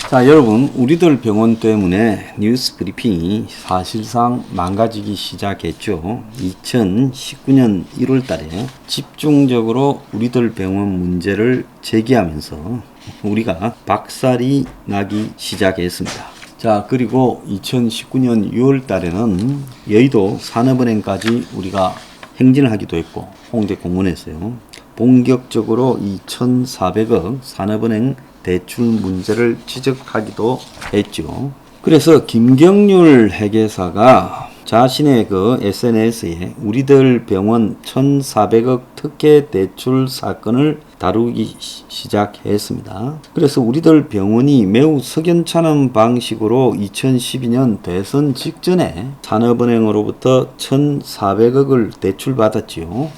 자, 여러분, 우리들 병원 때문에 뉴스 브리핑이 사실상 망가지기 시작했죠. 2019년 1월 달에 집중적으로 우리들 병원 문제를 제기하면서 우리가 박살이 나기 시작했습니다. 자, 그리고 2019년 6월 달에는 여의도 산업은행까지 우리가 행진을 하기도 했고, 홍대 공원에서요. 본격적으로 2,400억 산업은행 대출 문제를 지적하기도 했죠. 그래서 김경률 회계사가 자신의 그 SNS에 우리들 병원 1,400억 특혜 대출 사건을 다루기 시작했습니다. 그래서 우리들 병원이 매우 석연찮은 방식으로 2012년 대선 직전에 산업은행으로부터 1,400억을 대출받았지요.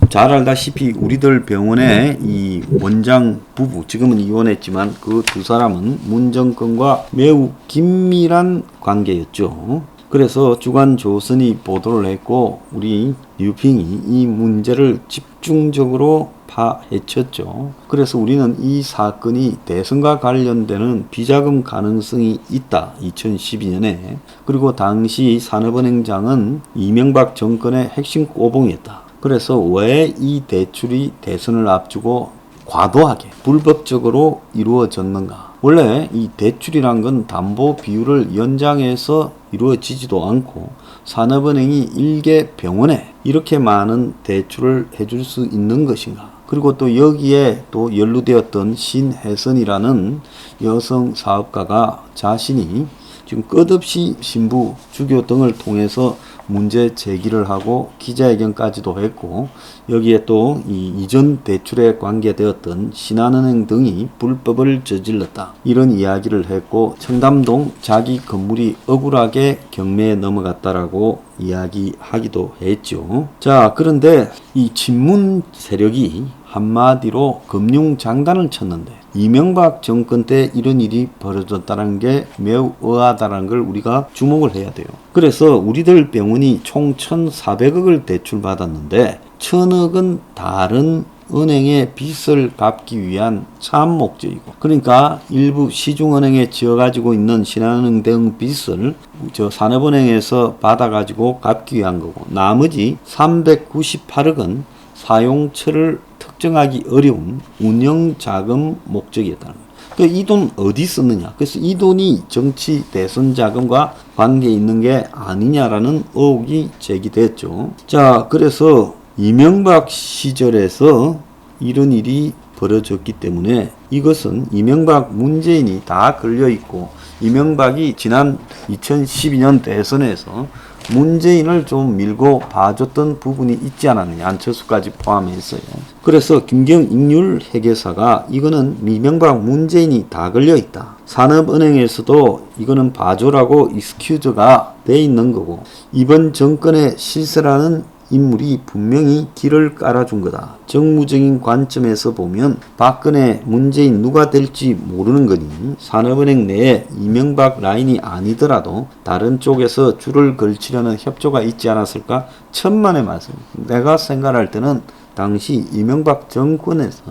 잘 알다시피 우리들 병원의 이 원장 부부, 지금은 이혼했지만 그 두 사람은 문정권과 매우 긴밀한 관계였죠. 그래서 주간조선이 보도를 했고 우리 뉴핑이 이 문제를 집중적으로 파헤쳤죠. 그래서 우리는 이 사건이 대선과 관련되는 비자금 가능성이 있다. 2012년에. 그리고 당시 산업은행장은 이명박 정권의 핵심 꼬봉이었다. 그래서 왜 이 대출이 대선을 앞두고 과도하게 불법적으로 이루어졌는가? 원래 이 대출이란 건 담보 비율을 연장해서 이루어지지도 않고 산업은행이 일개 병원에 이렇게 많은 대출을 해줄 수 있는 것인가? 그리고 또 여기에 또 연루되었던 신혜선이라는 여성 사업가가 자신이 지금 끝없이 신부, 주교 등을 통해서 문제 제기를 하고 기자회견까지도 했고 여기에 또 이 이전 대출에 관계되었던 신한은행 등이 불법을 저질렀다. 이런 이야기를 했고 청담동 자기 건물이 억울하게 경매에 넘어갔다라고 이야기하기도 했죠. 자, 그런데 이 친문 세력이 한마디로 금융장단을 쳤는데 이명박 정권 때 이런 일이 벌어졌다는 게 매우 의아하다는 걸 우리가 주목을 해야 돼요. 그래서 우리들 병원이 총 1,400억을 대출받았는데 1,000억은 다른 은행의 빚을 갚기 위한 참 목적이고 그러니까 일부 시중은행에 지어가지고 있는 신한은행 등 빚을 저 산업은행에서 받아가지고 갚기 위한 거고 나머지 398억은 사용처를 특정하기 어려운 운영자금 목적이었다는 거예요. 그러니까 이 돈 어디 썼느냐. 그래서 이 돈이 정치 대선 자금과 관계 있는 게 아니냐라는 의혹이 제기됐죠. 자, 그래서 이명박 시절에서 이런 일이 벌어졌기 때문에 이것은 이명박 문재인이 다 걸려있고 이명박이 지난 2012년 대선에서 문재인을 좀 밀고 봐줬던 부분이 있지 않았느냐. 안철수까지 포함했어요. 그래서 김경률 회계사가 이거는 이명박 문재인이 다 걸려있다. 산업은행에서도 이거는 봐줘라고 익스큐즈가 돼 있는 거고 이번 정권의 실세라는 인물이 분명히 길을 깔아준 거다. 정무적인 관점에서 보면 박근혜, 문재인 누가 될지 모르는 거니 산업은행 내에 이명박 라인이 아니더라도 다른 쪽에서 줄을 걸치려는 협조가 있지 않았을까? 천만의 말씀. 내가 생각할 때는 당시 이명박 정권에서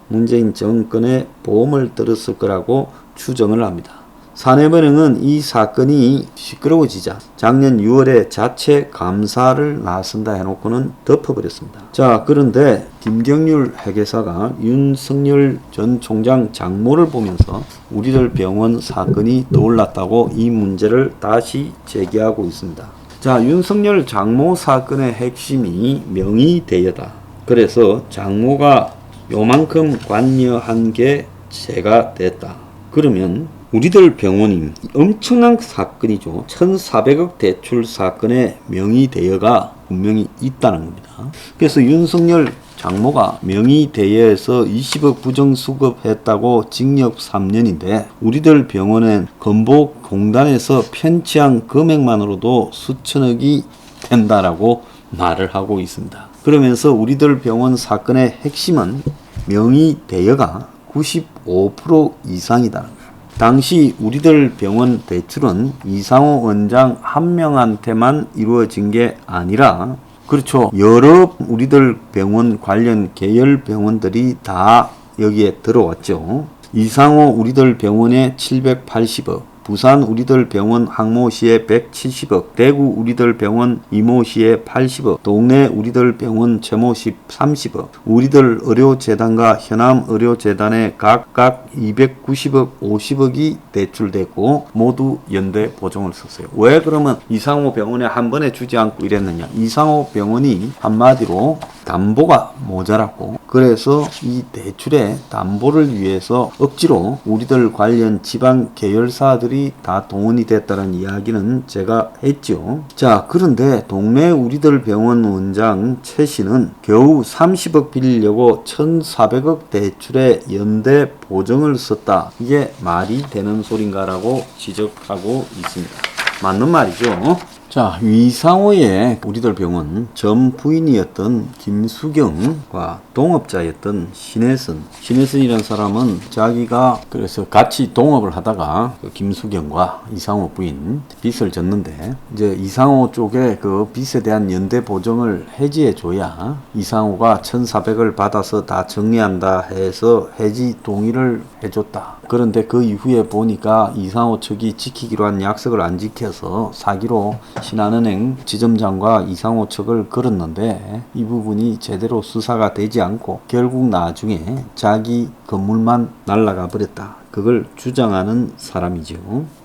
문재인 정권의 보험을 들었을 거라고 추정을 합니다. 산업은행은 이 사건이 시끄러워지자 작년 6월에 자체 감사를 나선다 해놓고는 덮어버렸습니다. 자, 그런데 김경률 회계사가 윤석열 전 총장 장모를 보면서 우리들 병원 사건이 떠올랐다고 이 문제를 다시 제기하고 있습니다. 자, 윤석열 장모 사건의 핵심이 명의대여다. 그래서 장모가 요만큼 관여한 게 죄가 됐다. 그러면 우리들 병원이 엄청난 사건이죠. 1,400억 대출 사건의 명의대여가 분명히 있다는 겁니다. 그래서 윤석열 장모가 명의대여에서 20억 부정수급했다고 징역 3년인데 우리들 병원은 건보공단에서 편취한 금액만으로도 수천억이 된다라고 말을 하고 있습니다. 그러면서 우리들 병원 사건의 핵심은 명의대여가 95% 이상이다는 거예요. 당시 우리들 병원 대출은 이상호 원장 한 명한테만 이루어진 게 아니라 그렇죠. 여러 우리들 병원 관련 계열 병원들이 다 여기에 들어왔죠. 이상호 우리들 병원에 780억, 부산 우리들 병원 항모시에 170억, 대구 우리들 병원 이모시에 80억, 동네 우리들 병원 최모시 30억, 우리들 의료재단과 현암 의료재단에 각각 290억, 50억이 대출됐고 모두 연대 보증을 썼어요. 왜 그러면 이상호 병원에 한 번에 주지 않고 이랬느냐? 이상호 병원이 한마디로 담보가 모자랐고, 그래서 이 대출의 담보를 위해서 억지로 우리들 관련 지방 계열사들이 다 동원이 됐다는 이야기는 제가 했죠. 자, 그런데 동네 우리들 병원 원장 최 씨는 겨우 30억 빌리려고 1,400억 대출에 연대 보증을 썼다. 이게 말이 되는 소린가라고 지적하고 있습니다. 맞는 말이죠. 자, 이상호의 우리들 병원 전 부인이었던 김수경과 동업자였던 신혜선이라는 사람은 자기가 그래서 같이 동업을 하다가 그 김수경과 이상호 부인 빚을 졌는데, 이제 이상호 쪽에 그 빚에 대한 연대 보증을 해지해 줘야 이상호가 1,400을 받아서 다 정리한다 해서 해지 동의를 해줬다. 그런데 그 이후에 보니까 이상호 측이 지키기로 한 약속을 안 지켜서 사기로 신한은행 지점장과 이상호 측을 걸었는데, 이 부분이 제대로 수사가 되지 않고 결국 나중에 자기 건물만 날아가 버렸다. 그걸 주장하는 사람이죠.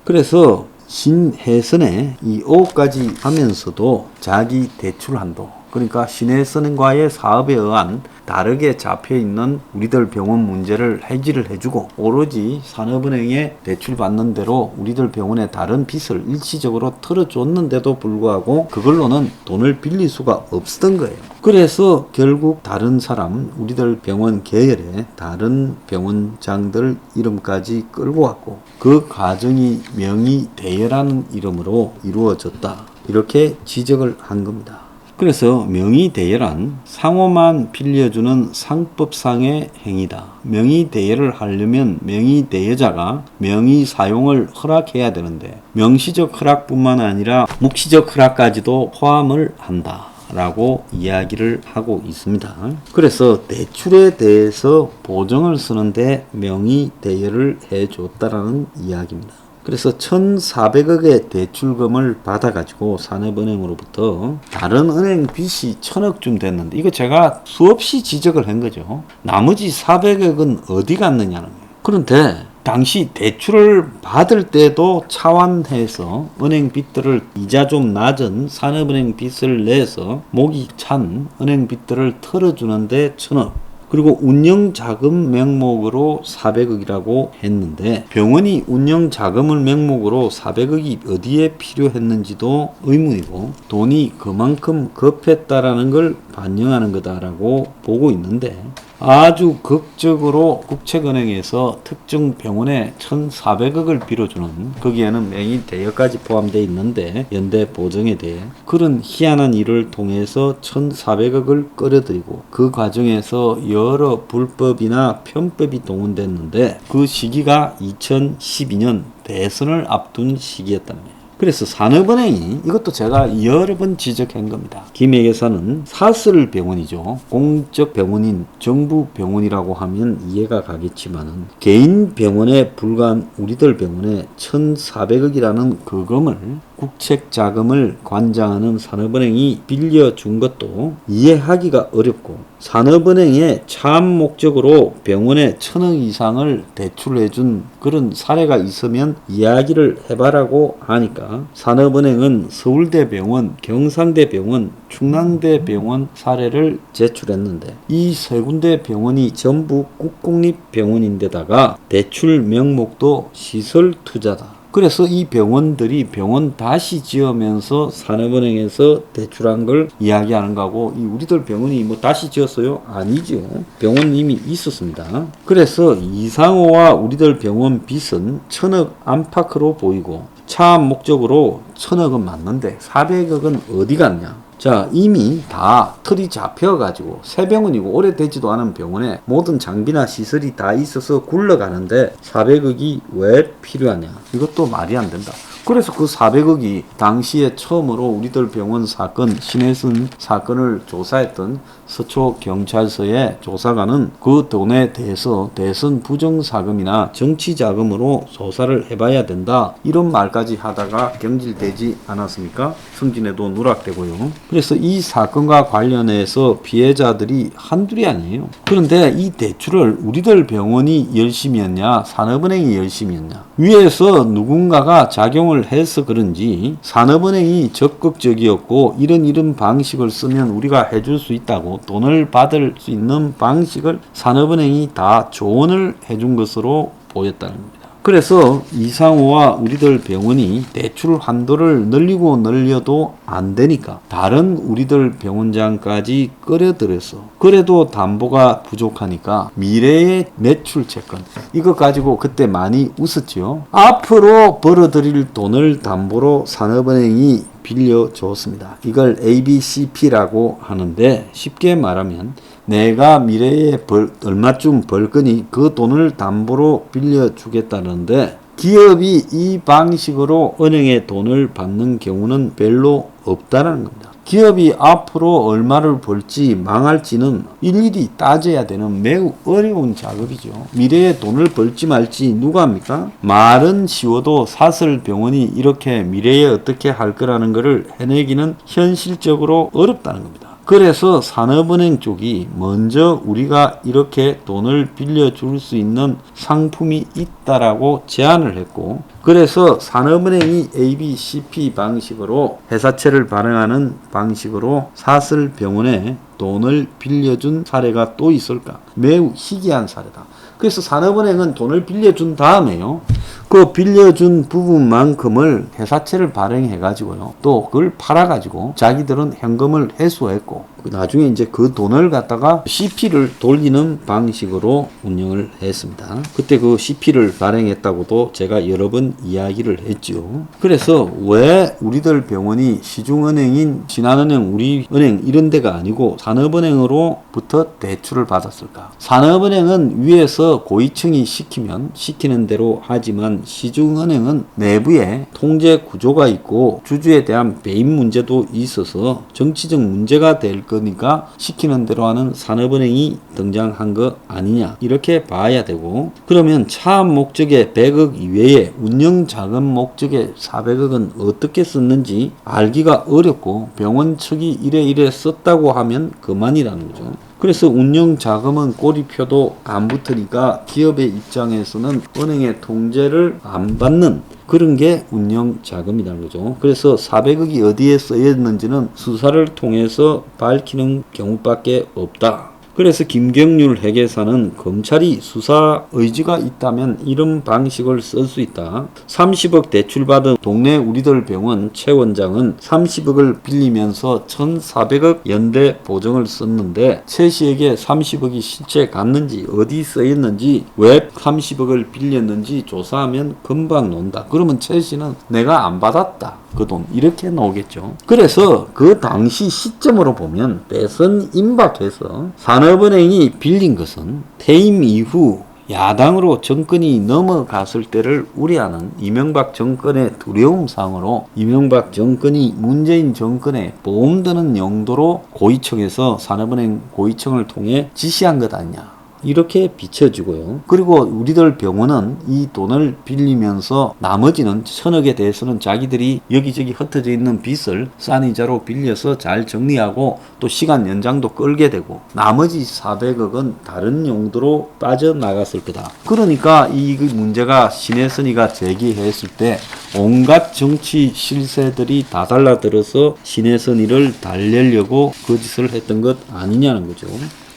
그래서 신혜선의 이 5억까지 하면서도 자기 대출 한도, 그러니까 신혜선과의 사업에 의한 다르게 잡혀있는 우리들 병원 문제를 해지를 해주고, 오로지 산업은행에 대출받는 대로 우리들 병원의 다른 빚을 일시적으로 털어줬는데도 불구하고 그걸로는 돈을 빌릴 수가 없었던 거예요. 그래서 결국 다른 사람, 우리들 병원 계열의 다른 병원장들 이름까지 끌고 왔고, 그 과정이 명의대여라는 이름으로 이루어졌다. 이렇게 지적을 한 겁니다. 그래서 명의대여란 상호만 빌려주는 상법상의 행위다. 명의대여를 하려면 명의대여자가 명의사용을 허락해야 되는데, 명시적 허락뿐만 아니라 묵시적 허락까지도 포함을 한다 라고 이야기를 하고 있습니다. 그래서 대출에 대해서 보증을 쓰는데 명의대여를 해줬다라는 이야기입니다. 그래서 1,400억의 대출금을 받아가지고 산업은행으로부터 다른 은행 빚이 1,000억쯤 됐는데, 이거 제가 수없이 지적을 한 거죠. 나머지 400억은 어디 갔느냐는 거예요. 그런데 당시 대출을 받을 때도 차환해서 은행 빚들을 이자 좀 낮은 산업은행 빚을 내서 목이 찬 은행 빚들을 털어주는데 1,000억, 그리고 운영자금 명목으로 400억이라고 했는데, 병원이 운영자금을 명목으로 400억이 어디에 필요했는지도 의문이고, 돈이 그만큼 급했다라는 걸 반영하는 거다라고 보고 있는데, 아주 극적으로 국책은행에서 특정 병원에 1,400억을 빌어주는, 거기에는 명의대여까지 포함되어 있는데 연대 보증에 대해 그런 희한한 일을 통해서 1,400억을 끌어들이고, 그 과정에서 여러 불법이나 편법이 동원됐는데, 그 시기가 2012년 대선을 앞둔 시기였답니다. 그래서 산업은행이, 이것도 제가 여러 번 지적한 겁니다. 김해계사는 사설 병원이죠. 공적 병원인 정부 병원이라고 하면 이해가 가겠지만은, 개인 병원에 불과한 우리들 병원에 1,400억이라는 거금을, 국책 자금을 관장하는 산업은행이 빌려준 것도 이해하기가 어렵고, 산업은행의 차압 목적으로 병원에 1,000억 이상을 대출해준 그런 사례가 있으면 이야기를 해봐라고 하니까, 산업은행은 서울대병원, 경상대병원, 충남대병원 사례를 제출했는데, 이 세 군데 병원이 전부 국공립병원인데다가 대출 명목도 시설 투자다. 그래서 이 병원들이 병원 다시 지으면서 산업은행에서 대출한 걸 이야기하는 거고, 이 우리들 병원이 뭐 다시 지었어요? 아니죠. 병원 이미 있었습니다. 그래서 이상호와 우리들 병원 빚은 1,000억 안팎으로 보이고, 차압 목적으로 1,000억은 맞는데 400억은 어디 갔냐? 자, 이미 다 틀이 잡혀가지고 새 병원이고 오래되지도 않은 병원에 모든 장비나 시설이 다 있어서 굴러가는데 400억이 왜 필요하냐? 이것도 말이 안 된다. 그래서 그 400억이 당시에 처음으로 우리들 병원 사건, 신혜선 사건을 조사했던 서초경찰서의 조사관은 그 돈에 대해서 대선 부정사금이나 정치자금으로 조사를 해봐야 된다, 이런 말까지 하다가 경질되지 않았습니까? 승진에도 누락되고요. 그래서 이 사건과 관련해서 피해자들이 한둘이 아니에요. 그런데 이 대출을 우리들 병원이 열심히 했냐, 산업은행이 열심히 했냐, 위에서 누군가가 작용을 해서 그런지 산업은행이 적극적이었고 이런 방식을 쓰면 우리가 해줄 수 있다고 돈을 받을 수 있는 방식을 산업은행이 다 조언을 해준 것으로 보였다는 겁니다. 그래서 이상호와 우리들 병원이 대출 한도를 늘리고 늘려도 안 되니까 다른 우리들 병원장까지 끌어들여서, 그래도 담보가 부족하니까 미래의 매출 채권, 이거 가지고 그때 많이 웃었죠. 앞으로 벌어들일 돈을 담보로 산업은행이 빌려줬습니다. 이걸 ABCP라고 하는데, 쉽게 말하면 내가 미래에 얼마쯤 벌 거니 그 돈을 담보로 빌려주겠다는데, 기업이 이 방식으로 은행에 돈을 받는 경우는 별로 없다는 겁니다. 기업이 앞으로 얼마를 벌지 망할지는 일일이 따져야 되는 매우 어려운 작업이죠. 미래에 돈을 벌지 말지 누가 합니까? 말은 쉬워도 사설 병원이 이렇게 미래에 어떻게 할 거라는 것을 해내기는 현실적으로 어렵다는 겁니다. 그래서 산업은행 쪽이 먼저 우리가 이렇게 돈을 빌려줄 수 있는 상품이 있다라고 제안을 했고, 그래서 산업은행이 ABCP 방식으로 회사채를 발행하는 방식으로 사설 병원에 돈을 빌려준 사례가 또 있을까? 매우 희귀한 사례다. 그래서 산업은행은 돈을 빌려준 다음에요, 그 빌려준 부분만큼을 회사채를 발행해가지고요, 또 그걸 팔아가지고 자기들은 현금을 회수했고, 나중에 이제 그 돈을 갖다가 CP를 돌리는 방식으로 운영을 했습니다. 그때 그 CP를 발행했다고도 제가 여러 번 이야기를 했죠. 그래서 왜 우리들 병원이 시중은행인 신한은행, 우리은행 이런 데가 아니고 산업은행으로부터 대출을 받았을까? 산업은행은 위에서 고위층이 시키는 대로 하지만 시중은행은 내부에 통제 구조가 있고 주주에 대한 배임 문제도 있어서 정치적 문제가 될 거니까 시키는 대로 하는 산업은행이 등장한 거 아니냐, 이렇게 봐야 되고, 그러면 차업 목적의 100억 이외에 운영자금 목적의 400억은 어떻게 썼는지 알기가 어렵고 병원 측이 이래 썼다고 하면 그만이라는 거죠. 그래서 운영자금은 꼬리표도 안 붙으니까 기업의 입장에서는 은행의 통제를 안 받는 그런 게 운영자금이라는 거죠. 그래서 400억이 어디에 쓰였는지는 수사를 통해서 밝히는 경우밖에 없다. 그래서 김경률 회계사는 검찰이 수사 의지가 있다면 이런 방식을 쓸 수 있다. 30억 대출받은 동네 우리들 병원 최 원장은 30억을 빌리면서 1,400억 연대 보증을 썼는데 최 씨에게 30억이 실제 갔는지 어디 쓰였는지 왜 30억을 빌렸는지 조사하면 금방 논다. 그러면 최 씨는 내가 안 받았다, 그 돈, 이렇게 나오겠죠. 그래서 그 당시 시점으로 보면 대선 임박해서 산업은행이 빌린 것은 퇴임 이후 야당으로 정권이 넘어갔을 때를 우려하는 이명박 정권의 두려움상으로 이명박 정권이 문재인 정권에 보험 드는 용도로 고위층에서 산업은행 고위층을 통해 지시한 것 아니냐, 이렇게 비춰지고요. 그리고 우리들 병원은 이 돈을 빌리면서 나머지는 1,000억에 대해서는 자기들이 여기저기 흩어져 있는 빚을 싼 이자로 빌려서 잘 정리하고 또 시간 연장도 끌게 되고, 나머지 400억은 다른 용도로 빠져나갔을 거다. 그러니까 이 문제가 신혜선이가 제기했을 때 온갖 정치 실세들이 다 달라들어서 신혜선이를 달래려고 거짓을 했던 것 아니냐는 거죠.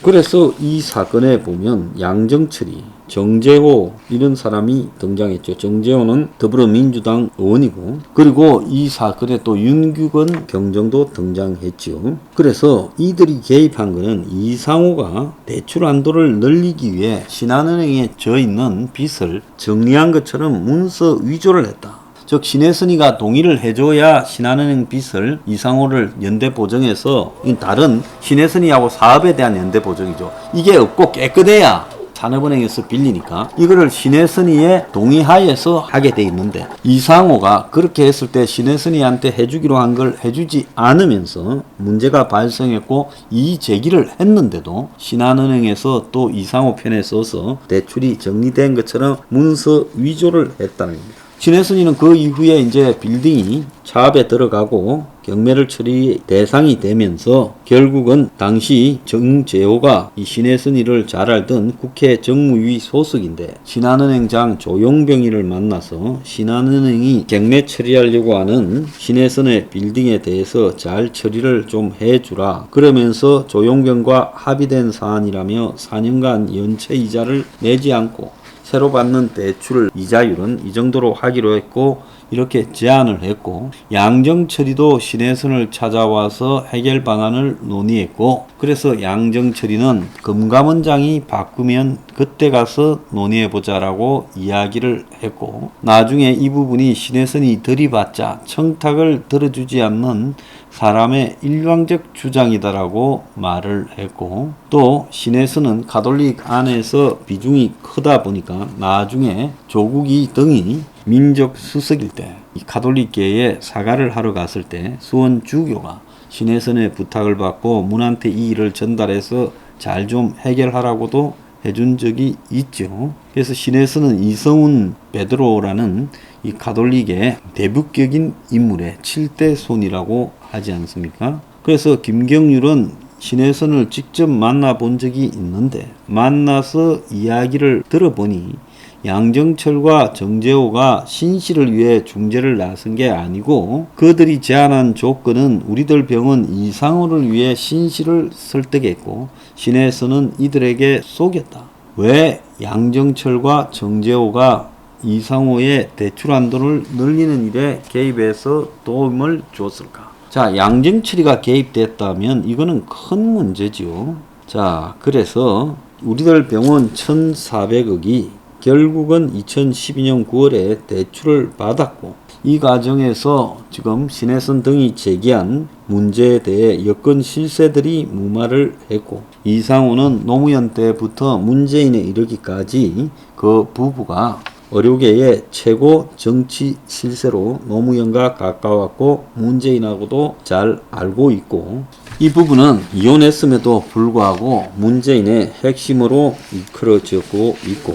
그래서 이 사건에 보면 양정철이, 정재호 이런 사람이 등장했죠. 정재호는 더불어민주당 의원이고, 그리고 이 사건에 또 윤규건 경정도 등장했죠. 그래서 이들이 개입한 것은 이상호가 대출 한도를 늘리기 위해 신한은행에 져 있는 빚을 정리한 것처럼 문서 위조를 했다. 즉 신혜선이가 동의를 해줘야 신한은행 빚을 이상호를 연대 보정해서, 다른 신혜선이하고 사업에 대한 연대 보정이죠. 이게 없고 깨끗해야 산업은행에서 빌리니까 이거를 신혜선이의 동의하에서 하게 돼 있는데 이상호가 그렇게 했을 때 신혜선이한테 해주기로 한 걸 해주지 않으면서 문제가 발생했고 이의 제기를 했는데도 신한은행에서 또 이상호 편에 서서 대출이 정리된 것처럼 문서 위조를 했다는 겁니다. 신혜선이는 그 이후에 이제 빌딩이 차압에 들어가고 경매를 처리 대상이 되면서 결국은 당시 정재호가 이 신혜선이를 잘 알던 국회 정무위 소속인데 신한은행장 조용병이를 만나서 신한은행이 경매 처리하려고 하는 신혜선의 빌딩에 대해서 잘 처리를 좀 해주라. 그러면서 조용병과 합의된 사안이라며 4년간 연체 이자를 내지 않고 새로 받는 대출 이자율은 이 정도로 하기로 했고 이렇게 제안을 했고 양정철이도 신혜선을 찾아와서 해결 방안을 논의했고 그래서 양정철이는 금감원장이 바꾸면 그때 가서 논의해보자라고 이야기를 했고 나중에 이 부분이 신혜선이 들이받자 청탁을 들어주지 않는 사람의 일방적 주장이다라고 말을 했고 또 신혜선은 가톨릭 안에서 비중이 크다 보니까 나중에 조국이 등이 민족 수석일 때 이 가톨릭계에 사과를 하러 갔을 때 수원 주교가 신혜선의 부탁을 받고 문한테 이 일을 전달해서 잘 좀 해결하라고도 해준 적이 있죠. 그래서 신혜선은 이성훈 베드로라는 이 가톨릭의 대북격인 인물의 7대 손이라고 하지 않습니까? 그래서 김경률은 신혜선을 직접 만나본 적이 있는데 만나서 이야기를 들어보니 양정철과 정재호가 신씨를 위해 중재를 나선 게 아니고 그들이 제안한 조건은 우리들 병원 이상호를 위해 신씨를 설득했고 신혜선은 이들에게 속였다. 왜 양정철과 정재호가 이상호의 대출 한도를 늘리는 일에 개입해서 도움을 줬을까? 자, 양정철이가 개입됐다면 이거는 큰 문제지요. 자, 그래서 우리들 병원 1,400억이 결국은 2012년 9월에 대출을 받았고 이 과정에서 지금 신혜선 등이 제기한 문제에 대해 여권 실세들이 무마를 했고 이상호는 노무현 때부터 문재인에 이르기까지 그 부부가 의료계의 최고 정치 실세로 노무현과 가까웠고 문재인하고도 잘 알고 있고 이 부분은 이혼했음에도 불구하고 문재인의 핵심으로 이끌어지고 있고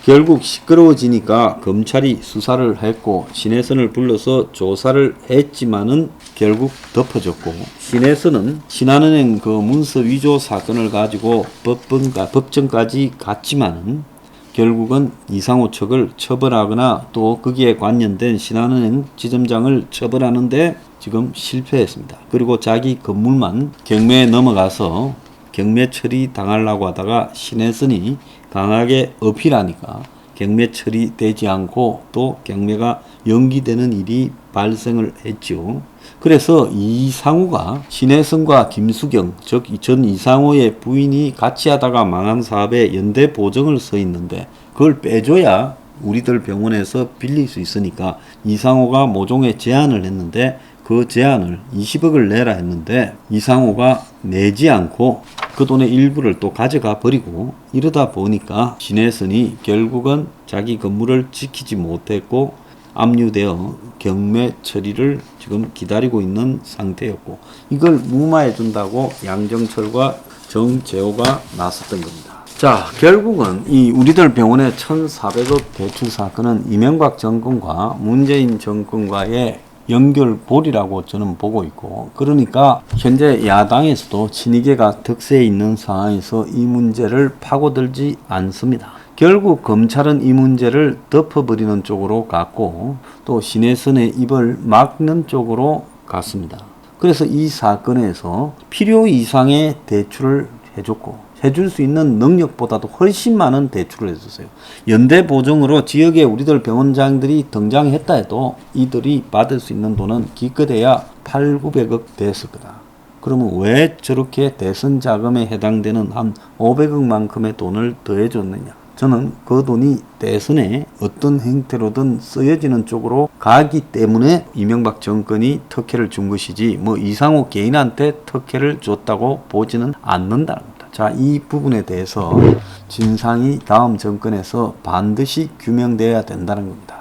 결국 시끄러워지니까 검찰이 수사를 했고 신혜선을 불러서 조사를 했지만은 결국 덮어졌고 신혜선은 신한은행 그 문서 위조 사건을 가지고 법정까지 갔지만은 결국은 이상호 측을 처벌하거나 또 거기에 관련된 신한은행 지점장을 처벌하는데 지금 실패했습니다. 그리고 자기 건물만 경매에 넘어가서 경매 처리 당하려고 하다가 신혜선이 강하게 어필하니까 경매 처리되지 않고 또 경매가 연기되는 일이 발생을 했죠. 그래서 이상호가 신혜선과 김수경 즉 전 이상호의 부인이 같이 하다가 망한 사업에 연대 보증을 서 있는데 그걸 빼줘야 우리들 병원에서 빌릴 수 있으니까 이상호가 모종의 제안을 했는데 그 제안을 20억을 내라 했는데 이상호가 내지 않고 그 돈의 일부를 또 가져가 버리고 이러다 보니까 신혜선이 결국은 자기 건물을 지키지 못했고 압류되어 경매 처리를 지금 기다리고 있는 상태였고 이걸 무마해 준다고 양정철과 정재호가 나섰던 겁니다. 자, 결국은 이 우리들 병원의 1,400억 대출 사건은 이명박 정권과 문재인 정권과의 연결고리라고 저는 보고 있고 그러니까 현재 야당에서도 친이계가 득세해 있는 상황에서 이 문제를 파고들지 않습니다. 결국 검찰은 이 문제를 덮어버리는 쪽으로 갔고 또 신혜선의 입을 막는 쪽으로 갔습니다. 그래서 이 사건에서 필요 이상의 대출을 해줬고 해줄 수 있는 능력보다도 훨씬 많은 대출을 해줬어요. 연대보증으로 지역에 우리들 병원장들이 등장했다 해도 이들이 받을 수 있는 돈은 기껏해야 800~900억 됐을 거다. 그러면 왜 저렇게 대선 자금에 해당되는 한 500억만큼의 돈을 더해줬느냐. 저는 그 돈이 대선에 어떤 형태로든 쓰여지는 쪽으로 가기 때문에 이명박 정권이 특혜를 준 것이지 뭐 이상호 개인한테 특혜를 줬다고 보지는 않는다는 겁니다. 자, 이 부분에 대해서 진상이 다음 정권에서 반드시 규명되어야 된다는 겁니다.